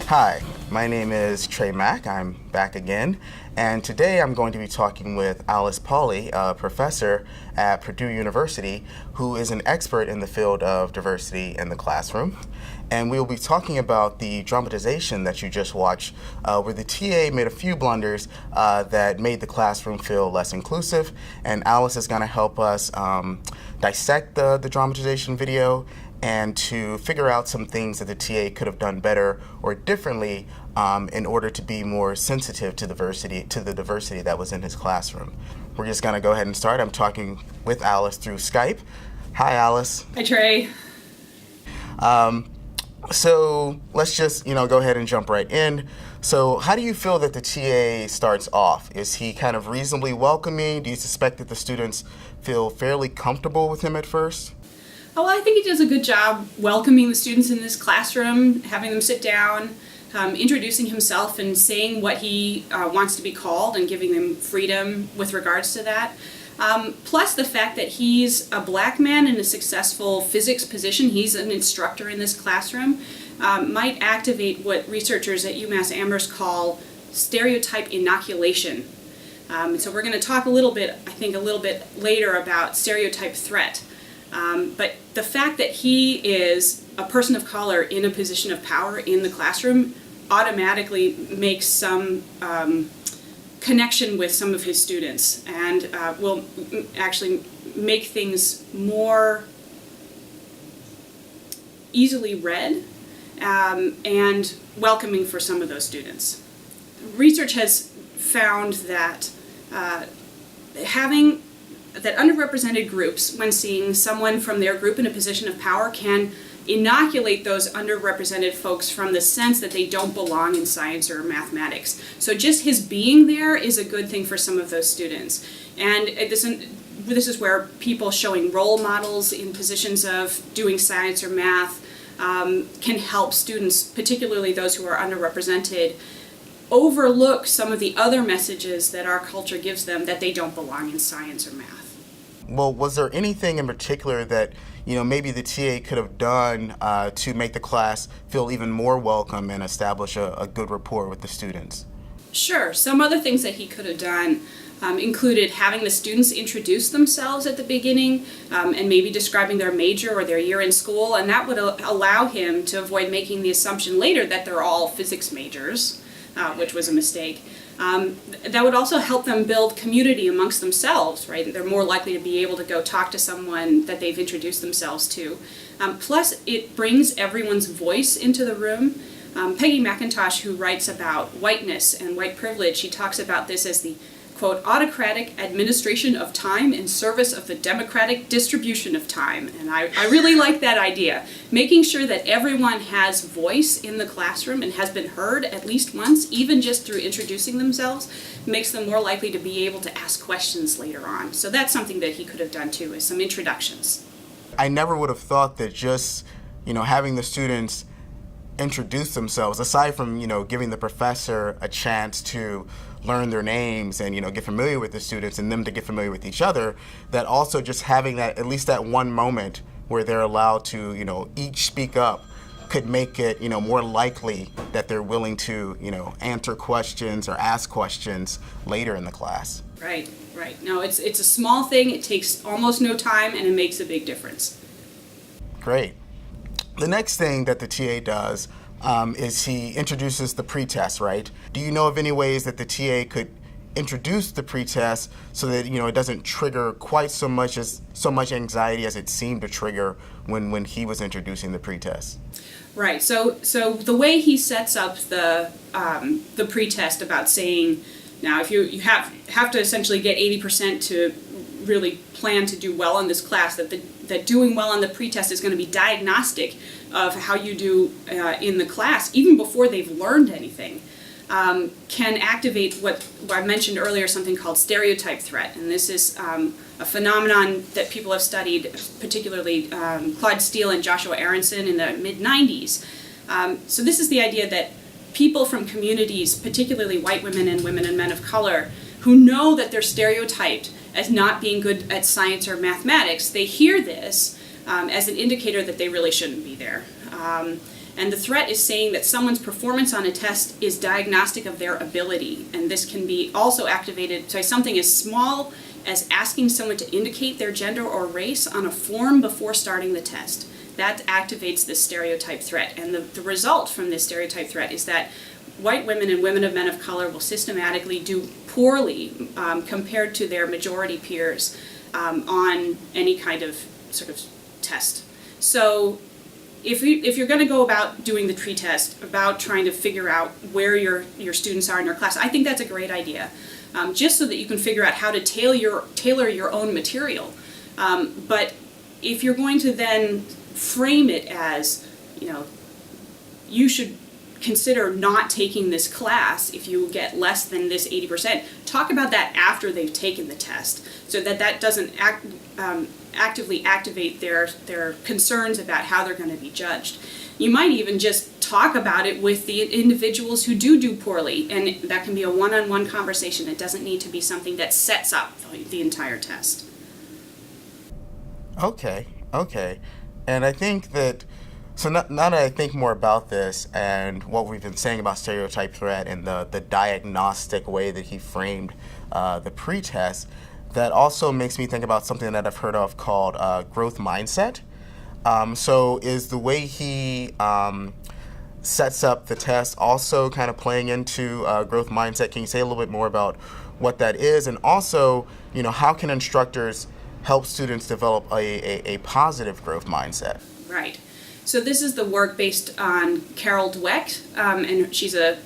Hi, my name is Trey Mack. I'm back again, and today I'm going to be talking with Alice Pawley, a professor at Purdue University, who is an expert in the field of diversity in the classroom. And we will be talking about the dramatization that you just watched, where the TA made a few blunders that made the classroom feel less inclusive. And Alice is going to help us dissect the dramatization video and to figure out some things that the TA could have done better or differently in order to be more sensitive to the diversity that was in his classroom. We're just going to go ahead and start. I'm talking with Alice through Skype. Hi, Alice. Hi, Trey. So let's just go ahead and jump right in. So how do you feel that the TA starts off? Is he kind of reasonably welcoming? Do you suspect that the students feel fairly comfortable with him at first? Oh, well, I think he does a good job welcoming the students in this classroom, having them sit down, introducing himself and saying what he wants to be called and giving them freedom with regards to that. Plus the fact that he's a black man in a successful physics position, he's an instructor in this classroom, might activate what researchers at UMass Amherst call stereotype inoculation. So we're going to talk a little bit later about stereotype threat. But the fact that he is a person of color in a position of power in the classroom automatically makes some connection with some of his students and will actually make things more easily read and welcoming for some of those students. Research has found that that underrepresented groups, when seeing someone from their group in a position of power, can inoculate those underrepresented folks from the sense that they don't belong in science or mathematics. So just his being there is a good thing for some of those students. And this is where people showing role models in positions of doing science or math can help students, particularly those who are underrepresented, overlook some of the other messages that our culture gives them that they don't belong in science or math. Well, was there anything in particular that maybe the TA could have done to make the class feel even more welcome and establish a good rapport with the students? Sure. Some other things that he could have done included having the students introduce themselves at the beginning and maybe describing their major or their year in school, and that would allow him to avoid making the assumption later that they're all physics majors, which was a mistake. That would also help them build community amongst themselves, right? They're more likely to be able to go talk to someone that they've introduced themselves to. Plus, it brings everyone's voice into the room. Peggy McIntosh, who writes about whiteness and white privilege, she talks about this as the, quote, autocratic administration of time in service of the democratic distribution of time. And I really like that idea. Making sure that everyone has voice in the classroom and has been heard at least once, even just through introducing themselves, makes them more likely to be able to ask questions later on. So that's something that he could have done too, is some introductions. I never would have thought that just, having the students introduce themselves, aside from, giving the professor a chance to learn their names and, get familiar with the students and them to get familiar with each other, that also just having that, at least that one moment where they're allowed to, each speak up could make it, more likely that they're willing to, answer questions or ask questions later in the class. Right. No, it's a small thing. It takes almost no time and it makes a big difference. Great. The next thing that the TA does is he introduces the pretest, right? Do you know of any ways that the TA could introduce the pretest so that it doesn't trigger quite so much anxiety as it seemed to trigger when he was introducing the pretest? Right. So the way he sets up the pretest about saying, now if you have to essentially get 80% to really plan to do well in this class, that doing well on the pretest is going to be diagnostic of how you do in the class, even before they've learned anything, can activate what I mentioned earlier, something called stereotype threat. And this is a phenomenon that people have studied, particularly Claude Steele and Joshua Aronson in the mid-90s. So this is the idea that people from communities, particularly white women and men of color, who know that they're stereotyped as not being good at science or mathematics, they hear this as an indicator that they really shouldn't be there. And the threat is saying that someone's performance on a test is diagnostic of their ability. And this can be also activated by something as small as asking someone to indicate their gender or race on a form before starting the test. That activates this stereotype threat. And the result from this stereotype threat is that white women and women of men of color will systematically do poorly compared to their majority peers on any kind of sort of test. So if you're going to go about doing the pretest, about trying to figure out where your students are in your class, I think that's a great idea, just so that you can figure out how to tailor your own material. But if you're going to then frame it as, you should consider not taking this class if you get less than this 80%, talk about that after they've taken the test, so that doesn't actively activate their concerns about how they're going to be judged. You might even just talk about it with the individuals who do poorly, and that can be a one-on-one conversation. It doesn't need to be something that sets up the entire test. Okay. And I think that, so now that I think more about this and what we've been saying about stereotype threat and the diagnostic way that he framed the pretest, that also makes me think about something that I've heard of called growth mindset. So is the way he sets up the test also kind of playing into growth mindset? Can you say a little bit more about what that is? And also, how can instructors help students develop a positive growth mindset? Right. So this is the work based on Carol Dweck, and she's a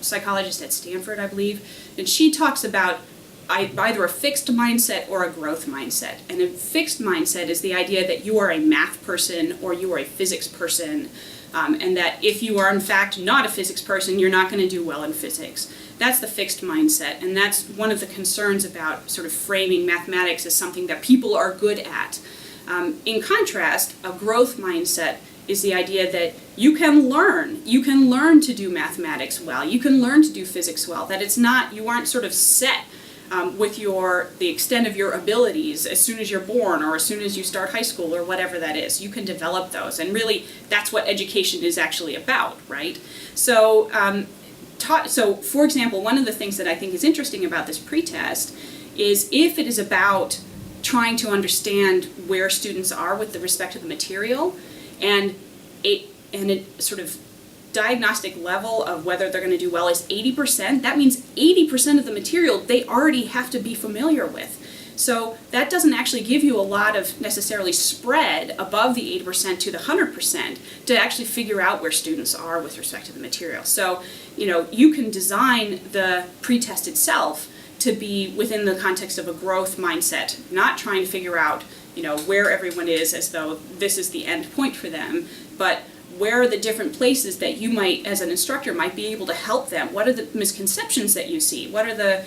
psychologist at Stanford, I believe, and she talks about either a fixed mindset or a growth mindset. And a fixed mindset is the idea that you are a math person or you are a physics person, and that if you are in fact not a physics person, you're not going to do well in physics. That's the fixed mindset, and that's one of the concerns about sort of framing mathematics as something that people are good at. In contrast, a growth mindset is the idea that you can learn to do mathematics well, you can learn to do physics well, that you aren't sort of set with the extent of your abilities as soon as you're born or as soon as you start high school or whatever that is. You can develop those, and really that's what education is actually about, right? So, for example, one of the things that I think is interesting about this pretest is if it is about trying to understand where students are with respect to the material, and a sort of diagnostic level of whether they're going to do well is 80%, that means 80% of the material they already have to be familiar with. So that doesn't actually give you a lot of necessarily spread above the 80% to the 100% to actually figure out where students are with respect to the material. So, you can design the pretest itself to be within the context of a growth mindset, not trying to figure out, where everyone is as though this is the end point for them, but where are the different places that you might, as an instructor, might be able to help them? What are the misconceptions that you see? What are the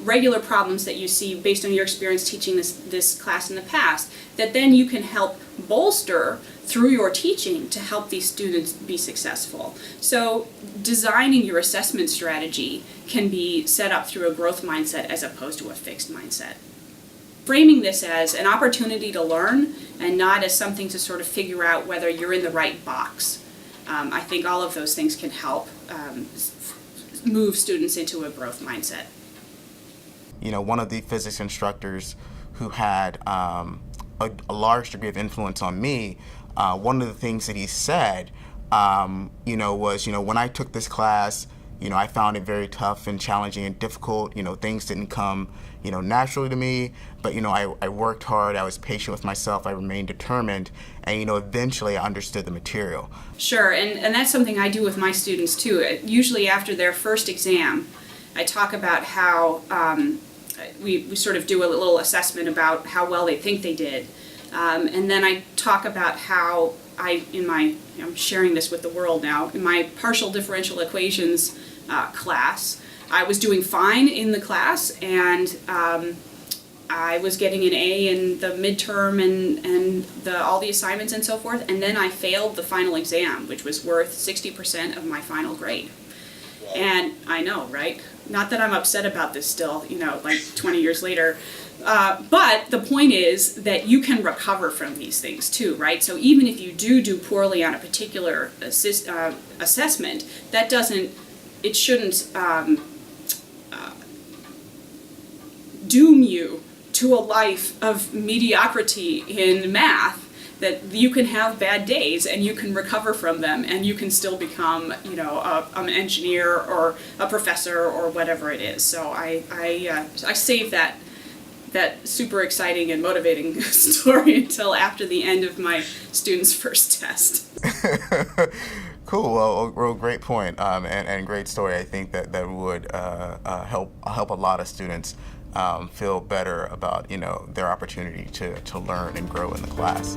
regular problems that you see based on your experience teaching this class in the past that then you can help bolster through your teaching to help these students be successful? So designing your assessment strategy can be set up through a growth mindset as opposed to a fixed mindset. Framing this as an opportunity to learn and not as something to sort of figure out whether you're in the right box. I think all of those things can help move students into a growth mindset. One of the physics instructors who had a large degree of influence on me, one of the things that he said, was, when I took this class, I found it very tough and challenging and difficult. Things didn't come, naturally to me, but, I worked hard, I was patient with myself, I remained determined, and, eventually I understood the material. Sure, and that's something I do with my students too. Usually after their first exam, I talk about how we sort of do a little assessment about how well they think they did. And then I talk about how I'm sharing this with the world now, in my partial differential equations class, I was doing fine in the class, and I was getting an A in the midterm and all the assignments and so forth, and then I failed the final exam, which was worth 60% of my final grade. And I know, right? Not that I'm upset about this still, like 20 years later, But the point is that you can recover from these things too, right? So even if you do poorly on a particular assessment, that shouldn't doom you to a life of mediocrity in math. That you can have bad days and you can recover from them and you can still become, an engineer or a professor or whatever it is. So I save that super exciting and motivating story until after the end of my student's first test. Cool. Well, great point, and great story. I think that would help a lot of students feel better about their opportunity to learn and grow in the class.